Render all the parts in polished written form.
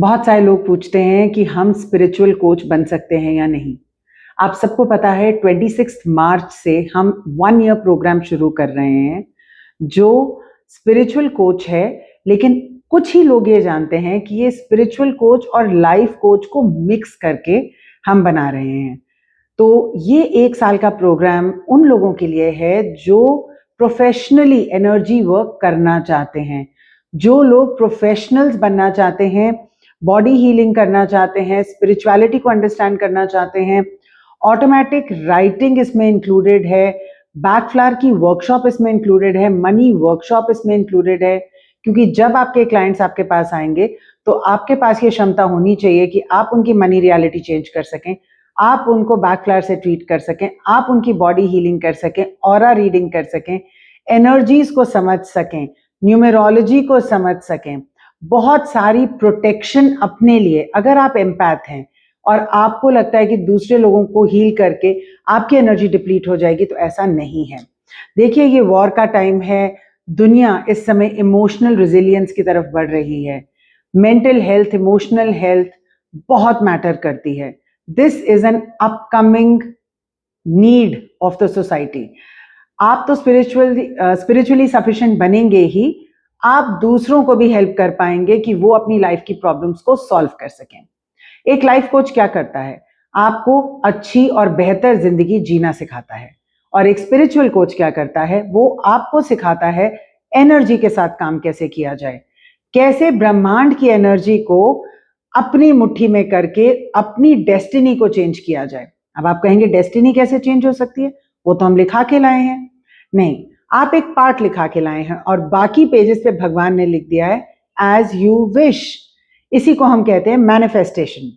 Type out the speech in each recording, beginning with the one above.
बहुत सारे लोग पूछते हैं कि हम स्पिरिचुअल कोच बन सकते हैं या नहीं। आप सबको पता है 26 मार्च से हम 1 ईयर प्रोग्राम शुरू कर रहे हैं जो स्पिरिचुअल कोच है, लेकिन कुछ ही लोग ये जानते हैं कि ये स्पिरिचुअल कोच और लाइफ कोच को मिक्स करके हम बना रहे हैं। तो ये 1 साल का प्रोग्राम उन लोगों के लिए है जो प्रोफेशनली एनर्जी वर्क करना चाहते हैं, जो लोग प्रोफेशनल्स बनना चाहते हैं, बॉडी हीलिंग करना चाहते हैं, स्पिरिचुअलिटी को अंडरस्टैंड करना चाहते हैं। ऑटोमेटिक राइटिंग इसमें इंक्लूडेड है, बैकफ्लावर की वर्कशॉप इसमें इंक्लूडेड है, मनी वर्कशॉप इसमें इंक्लूडेड है। क्योंकि जब आपके क्लाइंट्स आपके पास आएंगे तो आपके पास ये क्षमता होनी चाहिए कि आप उनकी मनी रियलिटी चेंज कर सकें, आप उनको बैकफ्लावर से ट्रीट कर सकें, आप उनकी बॉडी हीलिंग कर सकें, ऑरा रीडिंग कर सकें, एनर्जीज को समझ सकें, न्यूमेरोलॉजी को समझ सकें, बहुत सारी प्रोटेक्शन अपने लिए। अगर आप एम्पैथ हैं और आपको लगता है कि दूसरे लोगों को हील करके आपकी एनर्जी डिप्लीट हो जाएगी, तो ऐसा नहीं है। देखिए, ये वॉर का टाइम है, दुनिया इस समय इमोशनल रेजिलियंस की तरफ बढ़ रही है। मेंटल हेल्थ, इमोशनल हेल्थ बहुत मैटर करती है। This is an upcoming need of the society. आप तो स्पिरिचुअली सफिशिएंट बनेंगे ही, आप दूसरों को भी हेल्प कर पाएंगे कि वो अपनी लाइफ की प्रॉब्लम्स को सॉल्व कर सकें। एक लाइफ कोच क्या करता है? आपको अच्छी और बेहतर जिंदगी जीना सिखाता है। और एक स्पिरिचुअल कोच क्या करता है? वो आपको सिखाता है एनर्जी के साथ काम कैसे किया जाए, कैसे ब्रह्मांड की एनर्जी को अपनी मुट्ठी में करके अपनी डेस्टिनी को चेंज किया जाए। अब आप कहेंगे डेस्टिनी कैसे चेंज हो सकती है? वो तो हम लिखा के लाए हैं। नहीं, आप एक पार्ट लिखा के लाए हैं और बाकी पेजेस पे भगवान ने लिख दिया है एज यू विश। इसी को हम कहते हैं मैनिफेस्टेशन।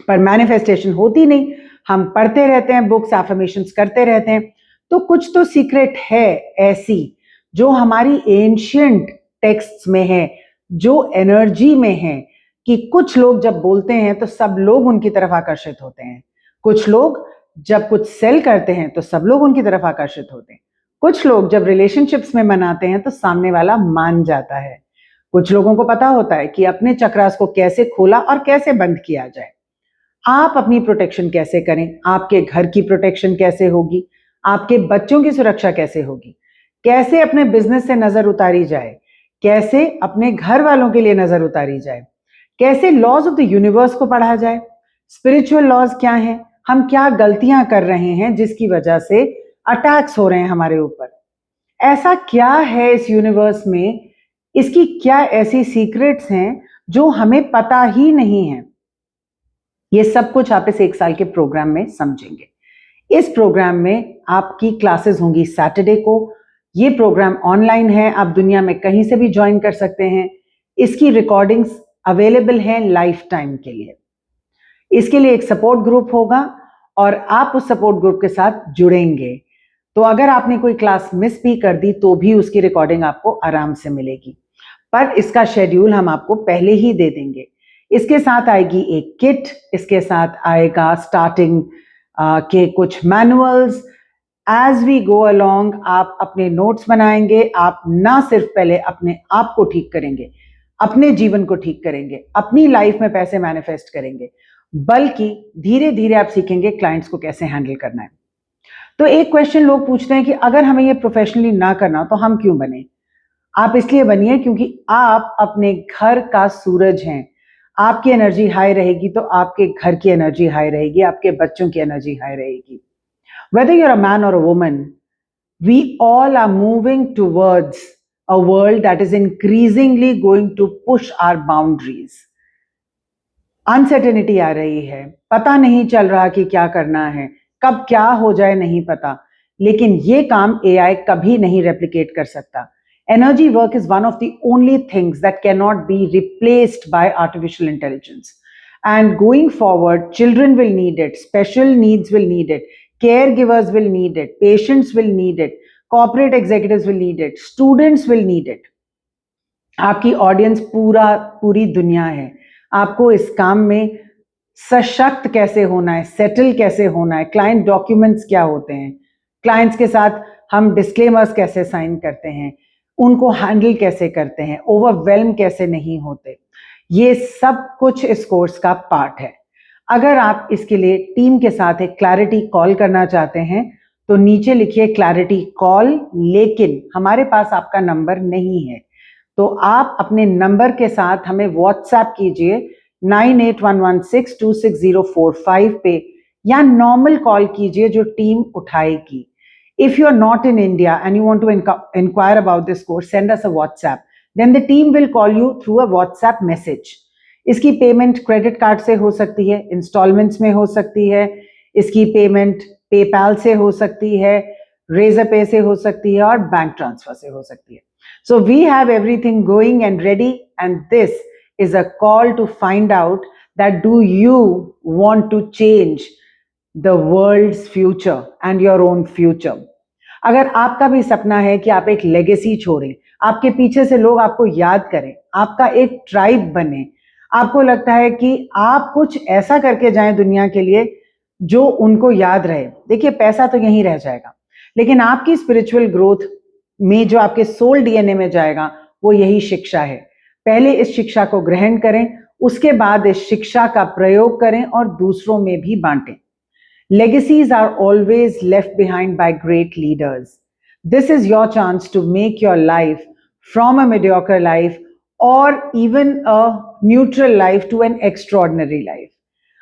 पर मैनिफेस्टेशन होती नहीं, हम पढ़ते रहते हैं बुक्स, एफर्मेशंस करते रहते हैं। तो कुछ तो सीक्रेट है ऐसी जो हमारी एंशिएंट टेक्स्ट्स में है, जो एनर्जी में है, कि कुछ लोग जब बोलते हैं तो सब लोग उनकी तरफ आकर्षित होते हैं। कुछ लोग जब कुछ सेल करते हैं तो सब लोग उनकी तरफ आकर्षित होते हैं। कुछ लोग जब रिलेशनशिप्स में मनाते हैं तो सामने वाला मान जाता है। कुछ लोगों को पता होता है कि अपने चक्रास को कैसे खोला और कैसे बंद किया जाए। आप अपनी प्रोटेक्शन कैसे करें, आपके घर की प्रोटेक्शन कैसे होगी, आपके बच्चों की सुरक्षा कैसे होगी, कैसे अपने बिजनेस से नजर उतारी जाए, कैसे अपने घर वालों के लिए नजर उतारी जाए, कैसे लॉज ऑफ द यूनिवर्स को पढ़ा जाए, स्पिरिचुअल लॉज क्या हैं, हम क्या गलतियां कर रहे हैं जिसकी वजह से अटैक्स हो रहे हैं हमारे ऊपर, ऐसा क्या है इस यूनिवर्स में, इसकी क्या ऐसी सीक्रेट्स हैं जो हमें पता ही नहीं है। ये सब कुछ आप इस 1 साल के प्रोग्राम में समझेंगे। इस प्रोग्राम में आपकी क्लासेस होंगी सैटरडे को। ये प्रोग्राम ऑनलाइन है, आप दुनिया में कहीं से भी ज्वाइन कर सकते हैं। इसकी रिकॉर्डिंग्स अवेलेबल हैं लाइफ टाइम के लिए। इसके लिए एक सपोर्ट ग्रुप होगा और आप उस सपोर्ट ग्रुप के साथ जुड़ेंगे। तो अगर आपने कोई क्लास मिस भी कर दी तो भी उसकी रिकॉर्डिंग आपको आराम से मिलेगी। पर इसका शेड्यूल हम आपको पहले ही दे देंगे। इसके साथ आएगी एक किट, इसके साथ आएगा स्टार्टिंग के कुछ manuals. As we go along आप अपने नोट्स बनाएंगे। आप ना सिर्फ पहले अपने आप को ठीक करेंगे, अपने जीवन को ठीक करेंगे, अपनी लाइफ में पैसे मैनिफेस्ट करेंगे, बल्कि धीरे धीरे आप सीखेंगे क्लाइंट्स को कैसे हैंडल करना है। तो एक क्वेश्चन लोग पूछते हैं कि अगर हमें ये प्रोफेशनली ना करना तो हम क्यों बने? आप इसलिए बनिए क्योंकि आप अपने घर का सूरज हैं। आपकी एनर्जी हाई रहेगी तो आपके घर की एनर्जी हाई रहेगी, आपके बच्चों की एनर्जी हाई रहेगी। Whether you're a man or a woman, we all are moving towards a world that is increasingly going to push our boundaries. Uncertainty आ रही है, पता नहीं चल रहा कि क्या करना है, कब क्या हो जाए नहीं पता, लेकिन ये काम एआई कभी नहीं रेप्लिकेट कर सकता। Energy work is one of the only things that cannot be replaced by artificial intelligence. And going forward, children will need it, special needs will need it, caregivers will need it, patients will need it, corporate executives will need it, students will need it. आपकी audience पूरी दुनिया है। आपको इस काम में सशक्त कैसे होना है, सेटल कैसे होना है, क्लाइंट डॉक्यूमेंट्स क्या होते हैं, क्लाइंट्स के साथ हम डिस्क्लेमर्स कैसे साइन करते हैं, उनको हैंडल कैसे करते हैं, ओवरवेल्म कैसे नहीं होते, ये सब कुछ इस कोर्स का पार्ट है। अगर आप इसके लिए टीम के साथ एक क्लैरिटी कॉल करना चाहते हैं तो नीचे लिखिए क्लैरिटी कॉल, लेकिन हमारे पास आपका नंबर नहीं है, तो आप अपने नंबर के साथ हमें व्हाट्सएप कीजिए 9811626045 पे, या नॉर्मल कॉल कीजिए जो टीम उठाएगी। If you are not in India and you want to inquire about this course, send us a WhatsApp. Then the team will call you through a WhatsApp message. इसकी payment credit card से हो सकती है, installments में हो सकती है, इसकी पेमेंट पेपैल से हो सकती है, रेजर पे से हो सकती है और बैंक ट्रांसफर से हो सकती है. So we have everything going and ready, and this is a call to find out that do you want to change the world's future and your own future. अगर आपका भी सपना है कि आप एक लेगेसी छोड़ें, आपके पीछे से लोग आपको याद करें, आपका एक ट्राइब बने, आपको लगता है कि आप कुछ ऐसा करके जाएं दुनिया के लिए जो उनको याद रहे। देखिए, पैसा तो यहीं रह जाएगा, लेकिन आपकी स्पिरिचुअल ग्रोथ में जो आपके सोल डीएनए में जाएगा वो यही शिक्षा है। पहले इस शिक्षा को ग्रहण करें, उसके बाद इस शिक्षा का प्रयोग करें और दूसरों में भी बांटें। Legacies are always left behind by great leaders. This is your chance to make your life from a mediocre life or even a neutral life to an extraordinary life.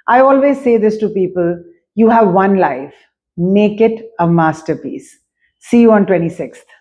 I always say this to people, you have one life, make it a masterpiece. See you on 26th.